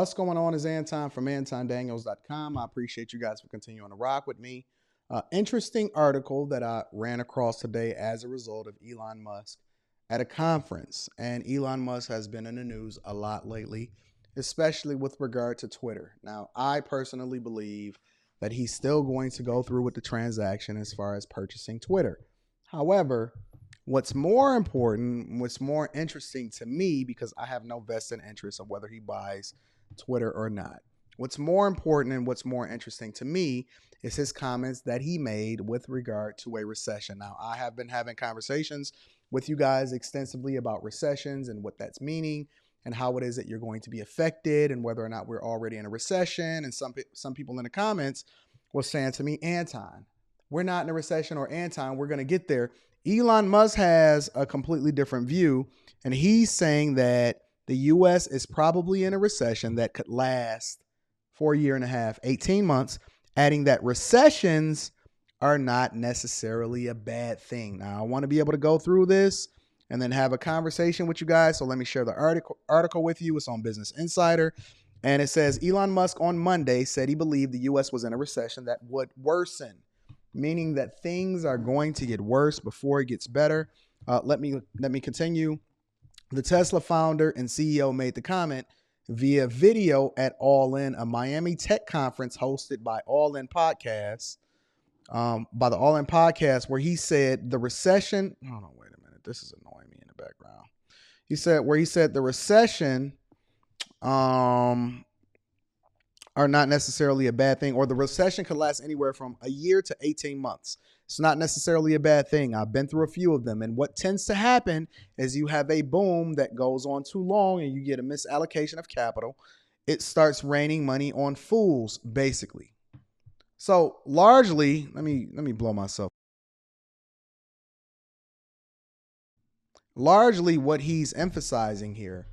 What's going on is Anton from AntonDaniels.com. I appreciate you guys for continuing to rock with me. Interesting article that I ran across today as a result of Elon Musk at a conference. And Elon Musk has been in the news a lot lately, especially with regard to Twitter. Now, I personally believe that he's still going to go through with the transaction as far as purchasing Twitter. However, what's more important, what's more interesting to me, because I have no vested interest of whether he buys Twitter or not. What's more important and what's more interesting to me is his comments that he made with regard to a recession. Now, I have been having conversations with you guys extensively about recessions and what that's meaning and how it is that you're going to be affected and whether or not we're already in a recession. And some people in the comments were saying to me, Anton, we're not in a recession, or Anton, we're going to get there. Elon Musk has a completely different view, and he's saying that the U.S. is probably in a recession that could last for a year and a half, 18 months, adding that recessions are not necessarily a bad thing. Now, I want to be able to go through this and then have a conversation with you guys. So let me share the article with you. It's on Business Insider. And it says Elon Musk on Monday said he believed the U.S. was in a recession that would worsen, meaning that things are going to get worse before it gets better. Let me continue. The Tesla founder and CEO made the comment via video at All In, a Miami tech conference hosted by All In Podcasts, by the All In Podcast, where he said the recession. Hold on, wait a minute. This is annoying me in the background. He said the recession are not necessarily a bad thing, or the recession could last anywhere from a year to 18 months. It's not necessarily a bad thing. I've been through a few of them. And what tends to happen is you have a boom that goes on too long and you get a misallocation of capital. It starts raining money on fools, basically. So largely, let me blow myself. Largely what he's emphasizing here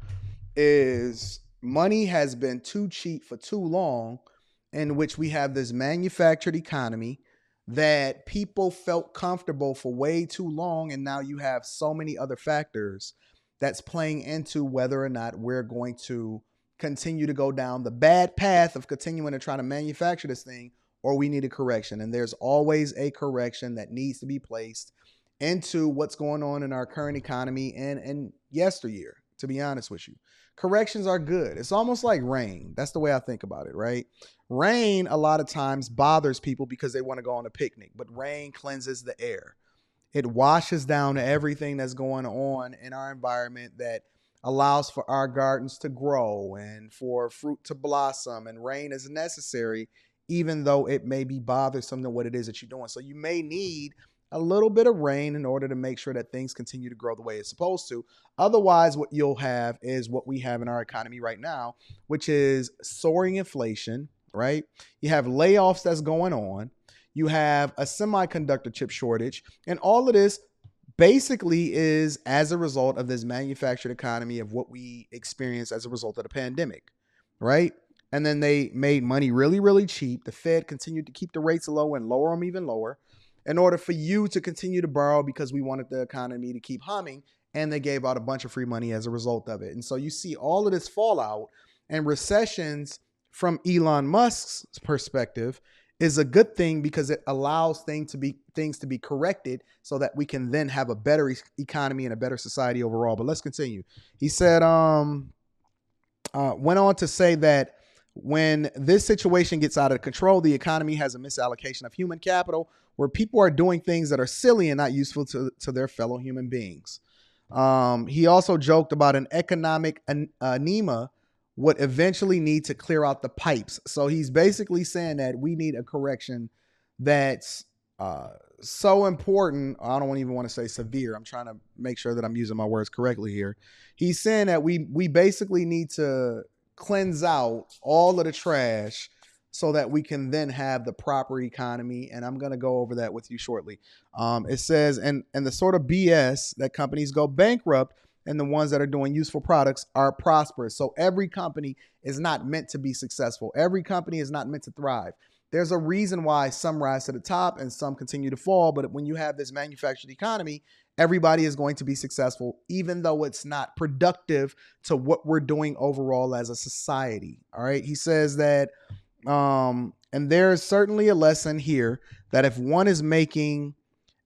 is money has been too cheap for too long, in which we have this manufactured economy that people felt comfortable for way too long. And now you have so many other factors that's playing into whether or not we're going to continue to go down the bad path of continuing to try to manufacture this thing, or we need a correction. And there's always a correction that needs to be placed into what's going on in our current economy and yesteryear, to be honest with you. Corrections are good. It's almost like rain. That's the way I think about it, right? Rain a lot of times bothers people because they want to go on a picnic, but rain cleanses the air. It washes down everything that's going on in our environment that allows for our gardens to grow and for fruit to blossom, and rain is necessary, even though it may be bothersome to what it is that you're doing. So you may need a little bit of rain in order to make sure that things continue to grow the way it's supposed to. Otherwise, what you'll have is what we have in our economy right now, which is soaring inflation, right? You have layoffs that's going on. You have a semiconductor chip shortage. And all of this basically is as a result of this manufactured economy of what we experience as a result of the pandemic, right? And then they made money really, really cheap. The Fed continued to keep the rates low and lower them even lower in order for you to continue to borrow because we wanted the economy to keep humming, and they gave out a bunch of free money as a result of it. And so you see all of this fallout, and recessions from Elon Musk's perspective is a good thing because it allows things to be corrected so that we can then have a better economy and a better society overall. But let's continue. He said, went on to say that when this situation gets out of control, the economy has a misallocation of human capital where people are doing things that are silly and not useful to their fellow human beings. He also joked about an economic anemia would eventually need to clear out the pipes. So he's basically saying that we need a correction that's so important. I don't even want to say severe. I'm trying to make sure that I'm using my words correctly here. He's saying that we basically need to cleanse out all of the trash so that we can then have the proper economy. And I'm going to go over that with you shortly. It says, and the sort of BS that companies go bankrupt and the ones that are doing useful products are prosperous. So every company is not meant to be successful. Every company is not meant to thrive. There's a reason why some rise to the top and some continue to fall. But when you have this manufactured economy everybody is going to be successful, even though it's not productive to what we're doing overall as a society. All right. He says that, and there's certainly a lesson here that if one is making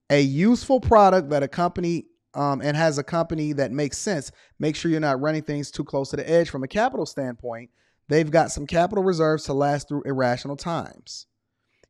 a useful product that a company and has a company that makes sense, make sure you're not running things too close to the edge. From a capital standpoint, they've got some capital reserves to last through irrational times.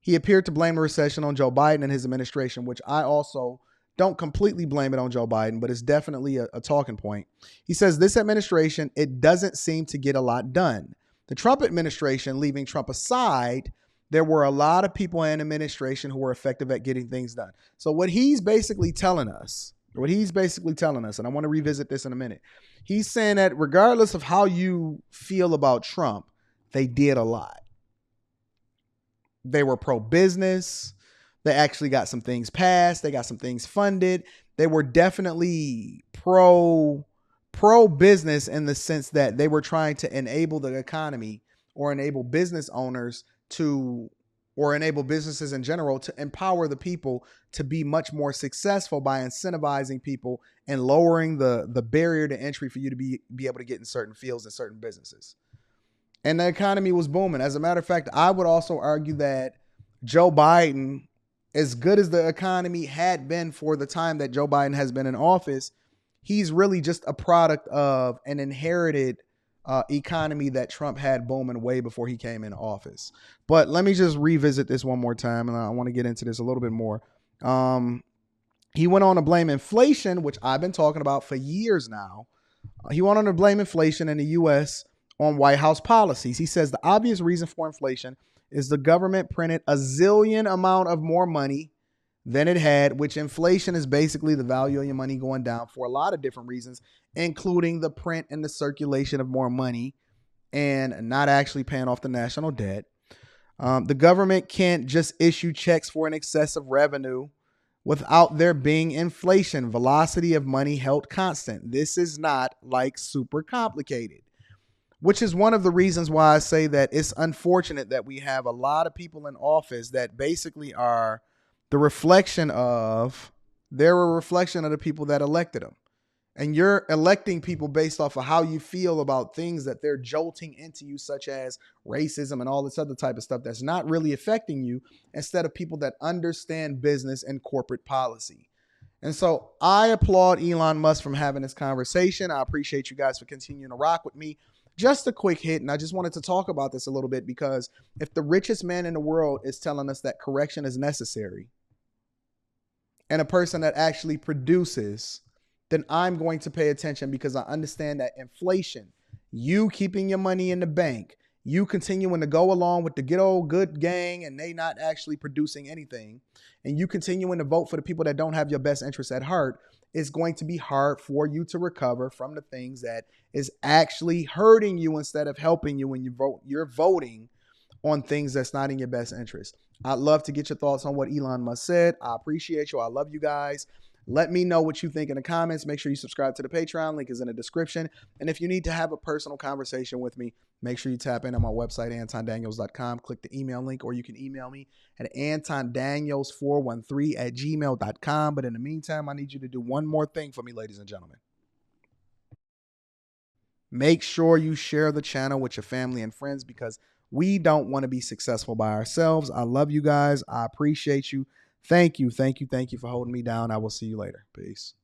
He appeared to blame the recession on Joe Biden and his administration, which I also don't completely blame it on Joe Biden, but it's definitely a talking point. He says this administration, it doesn't seem to get a lot done. The Trump administration, leaving Trump aside, there were a lot of people in administration who were effective at getting things done. So what he's basically telling us, and I want to revisit this in a minute, he's saying that regardless of how you feel about Trump, they did a lot. They were pro-business. They actually got some things passed. They got some things funded. They were definitely pro-business in the sense that they were trying to enable the economy or enable business owners to, or enable businesses in general to empower the people to be much more successful by incentivizing people and lowering the barrier to entry for you to be able to get in certain fields and certain businesses. And the economy was booming. As a matter of fact, I would also argue that Joe Biden, as good as the economy had been for the time that Joe Biden has been in office, he's really just a product of an inherited economy that Trump had booming way before he came into office. But let me just revisit this one more time, and I want to get into this a little bit more. He went on to blame inflation, which I've been talking about for years now. He went on to blame inflation in the U.S. on White House policies. He says the obvious reason for inflation is the government printed a zillion amount of more money than it had, which inflation is basically the value of your money going down for a lot of different reasons, including the print and the circulation of more money and not actually paying off the national debt. The government can't just issue checks for an excessive revenue without there being inflation, velocity of money held constant. This is not like super complicated, which is one of the reasons why I say that it's unfortunate that we have a lot of people in office that basically are they're a reflection of the people that elected them. And you're electing people based off of how you feel about things that they're jolting into you, such as racism and all this other type of stuff that's not really affecting you, instead of people that understand business and corporate policy. And so I applaud Elon Musk from having this conversation. I appreciate you guys for continuing to rock with me. Just a quick hit, and I just wanted to talk about this a little bit because if the richest man in the world is telling us that correction is necessary, and a person that actually produces, then I'm going to pay attention because I understand that inflation, you keeping your money in the bank, you continuing to go along with the good old good gang and they not actually producing anything, and you continuing to vote for the people that don't have your best interests at heart, it's going to be hard for you to recover from the things that is actually hurting you instead of helping you when you vote. You're voting on things that's not in your best interest. I'd love to get your thoughts on what Elon Musk said. I appreciate you. I love you guys. Let me know what you think in the comments. Make sure you subscribe to the Patreon. Link is in the description. And if you need to have a personal conversation with me, make sure you tap in on my website, antondaniels.com. Click the email link, or you can email me at antondaniels413@gmail.com. But in the meantime, I need you to do one more thing for me, ladies and gentlemen. Make sure you share the channel with your family and friends because we don't want to be successful by ourselves. I love you guys. I appreciate you. Thank you for holding me down. I will see you later. Peace.